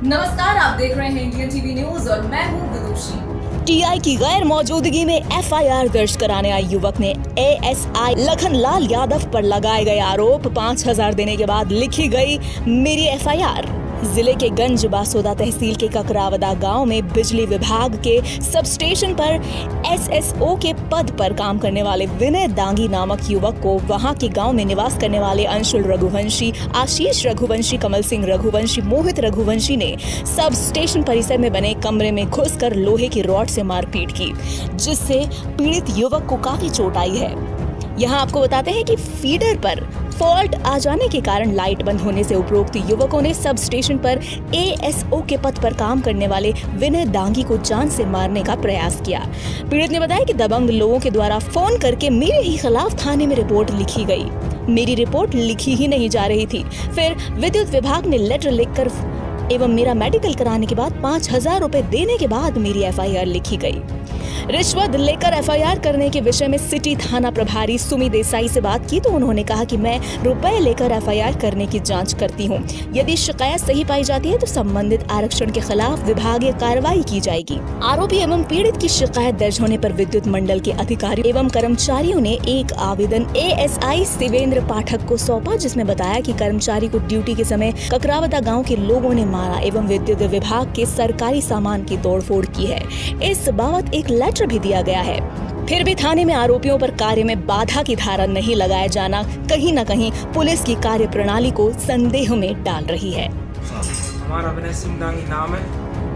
नमस्कार, आप देख रहे हैं इंडियन टीवी न्यूज और मैं हूं विदुषी। टीआई की गैर मौजूदगी में एफआईआर दर्ज कराने आए युवक ने एएसआई लखनलाल यादव पर लगाए गए आरोप 5000 देने के बाद लिखी गई मेरी एफआईआर। जिले के गंज बासोदा तहसील के ककरावदा गांव में बिजली विभाग के सबस्टेशन पर एसएसओ के पद पर काम करने वाले विनय दांगी नामक युवक को वहां के गांव में निवास करने वाले अंशुल रघुवंशी, आशीष रघुवंशी, कमल सिंह रघुवंशी, मोहित रघुवंशी ने सब स्टेशन परिसर में बने कमरे में घुसकर लोहे की रॉड से मारपीट की, जिससे पीड़ित युवक को काफी चोट आई है। यहाँ आपको बताते हैं कि फीडर पर फॉल्ट आ जाने के कारण लाइट बंद होने से उपरोक्त युवकों ने सब स्टेशन पर एएसओ के पद पर काम करने वाले विनय दांगी को जान से मारने का प्रयास किया। पीड़ित ने बताया कि दबंग लोगों के द्वारा फोन करके मेरे ही खिलाफ थाने में रिपोर्ट लिखी गई। मेरी रिपोर्ट लिखी ही नहीं जा रही थी। फिर विद्युत विभाग ने लेटर लिखकर एवं मेरा मेडिकल कराने के बाद 5000 रुपए देने के बाद मेरी एफआईआर लिखी गई। रिश्वत लेकर एफआईआर करने के विषय में सिटी थाना प्रभारी सुमी देसाई से बात की तो उन्होंने कहा कि मैं रुपए लेकर एफआईआर करने की जांच करती हूं। यदि शिकायत सही पाई जाती है तो संबंधित आरक्षण के खिलाफ विभागीय कार्रवाई की जाएगी। आरोपी एवं पीड़ित की शिकायत दर्ज होने पर विद्युत मंडल के अधिकारियों एवं कर्मचारियों ने एक आवेदन एएसआई शिवेंद्र पाठक को सौंपा, जिसमें बताया कि कर्मचारी को ड्यूटी के समय ककरावदा गाँव के लोगों ने मारा एवं विद्युत विभाग के सरकारी सामान की तोड़फोड़ की है। इस बाबत एक लेटर भी दिया गया है। फिर भी थाने में आरोपियों पर कार्य में बाधा की धारा नहीं लगाया जाना कहीं न कहीं पुलिस की कार्य प्रणाली को संदेह में डाल रही है। हमारा विनय सिंह दांगी नाम है,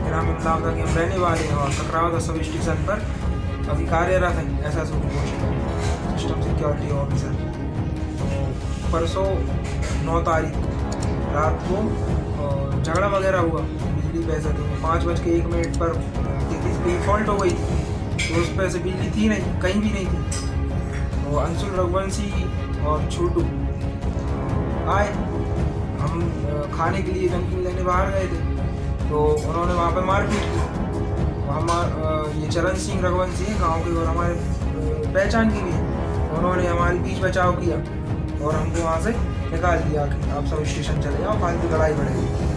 ग्राम इमदावादा के हम रहने वाले हैं और ककरावदा सब स्टेशन पर अभी कार्यरत हैं ऐसा सिस्टम सिक्योरिटी ऑफिसर। तो परसों 9 तारीख रात को झगड़ा वगैरह हुआ बिजली पैसे के 5:01 पर फॉल्ट हो गई थी, तो उस पर से बिजली थी नहीं, कहीं भी नहीं थी। तो अंशुल रघुवंशी और छोटू आए, हम खाने के लिए नमकीन लेने बाहर गए थे, तो उन्होंने वहाँ पे मारपीट की। ये चरण सिंह रघुवंशी है गाँव के और हमारे पहचान की भी है। उन्होंने हमारी बीच बचाव किया और हमको वहाँ से निकाल दिया कि आप सब स्टेशन चले जाओ, फालतू लड़ाई बढ़ेगी।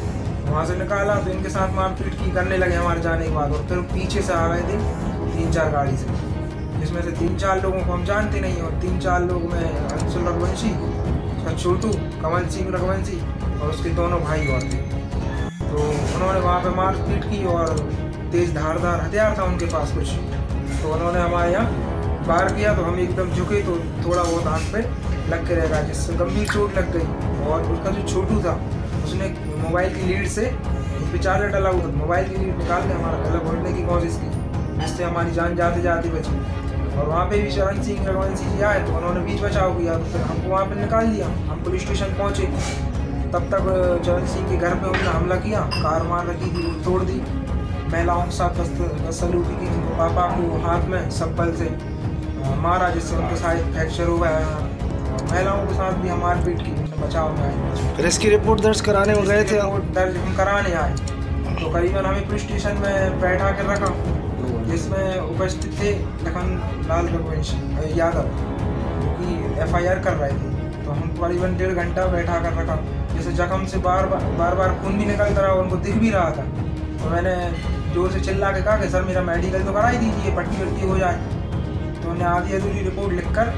वहाँ से निकाला तो इनके साथ मारपीट की करने लगे हमारे जाने के बाद, और फिर पीछे से आ गए थे 3-4 गाड़ी से, जिसमें से 3-4 लोगों को हम जानते नहीं, और 3-4 लोग में अंशुल रघुवंशी, उसका छोटू, कमल सिंह रघुवंशी और उसके दोनों भाई और थे। तो उन्होंने वहाँ पे मारपीट की और तेज़ धारदार हथियार था उनके पास कुछ, तो उन्होंने हमारे यहाँ वार किया। तो हम एकदम झुके तो थोड़ा बहुत आँख पे लग के रह गया, जिससे गंभीर चोट लग गई। और उसका जो छोटू था उसने मोबाइल की लीड से उस पर चार्जर डला हुआ था, मोबाइल की लीड निकाल के हमारा गला घोटने की कोशिश की, जिससे हमारी जान जाते जाते बची। और वहाँ पे भी चरण सिंह रघुवंशी जी आए तो उन्होंने बीच बचाव किया, तो फिर हमको वहाँ पे निकाल दिया। हम पुलिस स्टेशन पहुँचे, तब तक चरण सिंह के घर पे उन्होंने हमला किया, कार मार रखी थी वो तोड़ दी, महिलाओं के साथ बदसलूकी की, पापा को हाथ में सब्बल से मारा, जिससे उनके साथ फ्रैक्चर हुआ है। महिलाओं के साथ भी हम मारपीट की, बचाव में आए। फिर इसकी रिपोर्ट दर्ज कराने में गए थे? रिपोर्ट दर्ज हम कराने आए तो करीबन हमें पुलिस स्टेशन में बैठा कर रखा, जिसमें उपस्थित थे लखनलाल रघुवंशी यादव, जो कि एफआईआर कर रहे थे। तो हम करीबन 1.5 घंटा बैठा कर रखा, जैसे जख्म से बार बार खून भी निकलता रहा, उनको दिख भी रहा था। तो मैंने जोर से चिल्ला के कहा कि सर मेरा मेडिकल तो कराई दीजिए, पट्टी हो जाए। तो उन्हें आधी अधूरी रिपोर्ट लिख कर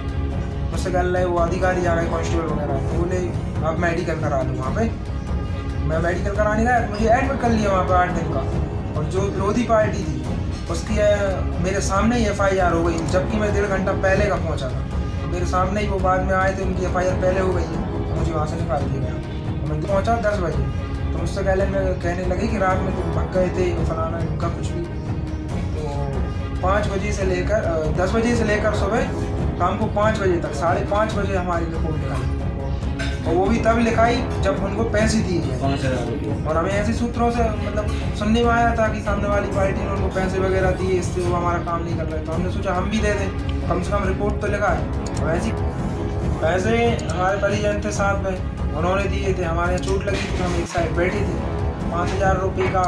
उससे कल वो अधिकारी आ गए, कांस्टेबल वगैरह, तो बोले आप मेडिकल करा लो। वहाँ पे मैं मेडिकल कराने गया, मुझे एडमिट कर लिया वहाँ पे 8 दिन का। और जो विरोधी पार्टी थी उसकी मेरे सामने ही एफआईआर हो गई, जबकि मैं 1.5 घंटा पहले का पहुँचा था। तो मेरे सामने ही वो बाद में आए थे, उनकी एफआईआर पहले हो गई है, तो मुझे वहाँ से निकाल दिया गया। मैं पहुँचा 10 बजे, तो मुझसे कहने लगे कि रात में तुम भग गए थे, फलाना उनका कुछ भी। तो 5 बजे से लेकर 10 बजे से लेकर सुबह शाम को 5 बजे तक, 5:30 बजे हमारी रिपोर्ट लिखाई, और वो भी तब लिखाई जब उनको पैसे दिए। और हमें ऐसे सूत्रों से मतलब सुनने में आया था कि सामने वाली पार्टी ने उनको पैसे वगैरह दिए, इससे वो हमारा काम नहीं कर रहे। तो हमने सोचा हम भी दे दें, कम से कम रिपोर्ट तो लिखा है। और ऐसी पैसे हमारे परिजन थे साथ में, उन्होंने दिए थे। हमारे यहाँ चोट लगी थी, हम एक साइड बैठे थे। 5000 रुपये का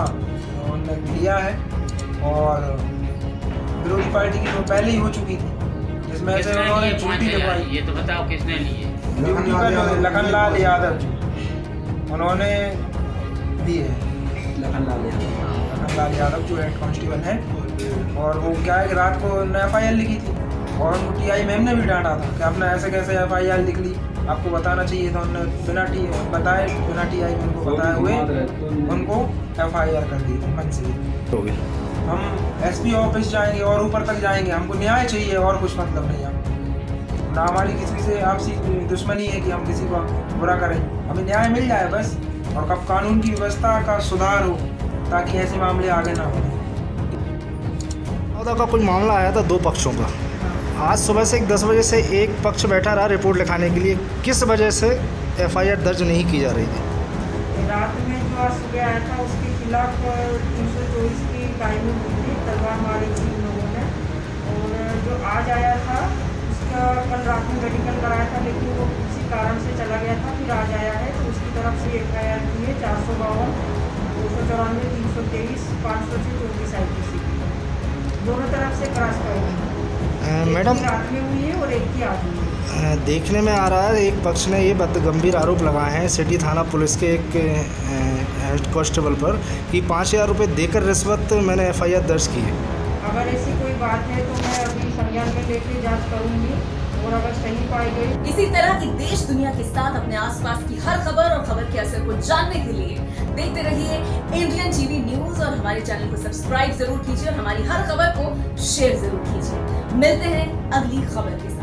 उन्होंने लिया है, और विरोधी पार्टी की तो पहले ही हो चुकी थी, जिसमें से उन्होंने झूठी लगवाई। ये तो बताओ किसने लिए? लखनलाल यादव जी, उन्होंने दिए। लखनलाल यादव जो हेड कांस्टेबल है। और वो क्या है कि रात को FIR लिखी थी और उनको TI मैम ने भी डांटा था कि आपने ऐसे कैसे FIR लिख ली, आपको बताना चाहिए था। उन्होंने बिना TI मैम को बताए हुए उनको FIR कर दी थी मन से। हम SP ऑफिस जाएंगे और ऊपर तक जाएंगे, हमको न्याय चाहिए और कुछ मतलब नहीं है ना। हमारी किसी से आपसी दुश्मनी है कि हम किसी को बुरा करें, हमें न्याय मिल जाए बस। और कब कानून की व्यवस्था का सुधार हो ताकि ऐसे मामले आगे ना हो। का कोई मामला आया था 2 पक्षों का। आज सुबह से 10 बजे से एक पक्ष बैठा रहा रिपोर्ट लिखाने के लिए। किस वजह से FIR दर्ज नहीं की जा रही थी? रात में जो आज सुबह आया था उसके खिलाफ 324 की टाइमिंग हुई थी, तलवार मारी थी इन लोगों ने। और जो आज आया था उसका कल रात में मेडिकल कराया था, लेकिन वो किसी कारण से चला गया था। फिर आज आया है तो उसकी तरफ से FIR की है 452, 294, 323, 506, 34 IPC दोनों तरफ से क्रॉस फायरिंग मैडम रात में हुई है और एक की आज हुई है। देखने में आ रहा है एक पक्ष ने ये गंभीर आरोप लगाए हैं सिटी थाना पुलिस के एक हेड कांस्टेबल पर कि 5000 रुपये देकर रिश्वत मैंने FIR दर्ज की है। अगर ऐसी कोई बात है तो मैं अभी संज्ञान में लेके जांच करूंगी और अगर सही पाई गई। इसी तरह की देश दुनिया के साथ अपने आसपास की हर खबर और खबर के असर को जानने के लिए देखते रहिए इंडियन TV न्यूज और हमारे चैनल को सब्सक्राइब जरूर कीजिए और हमारी हर खबर को शेयर जरूर कीजिए। मिलते हैं अगली खबर के साथ।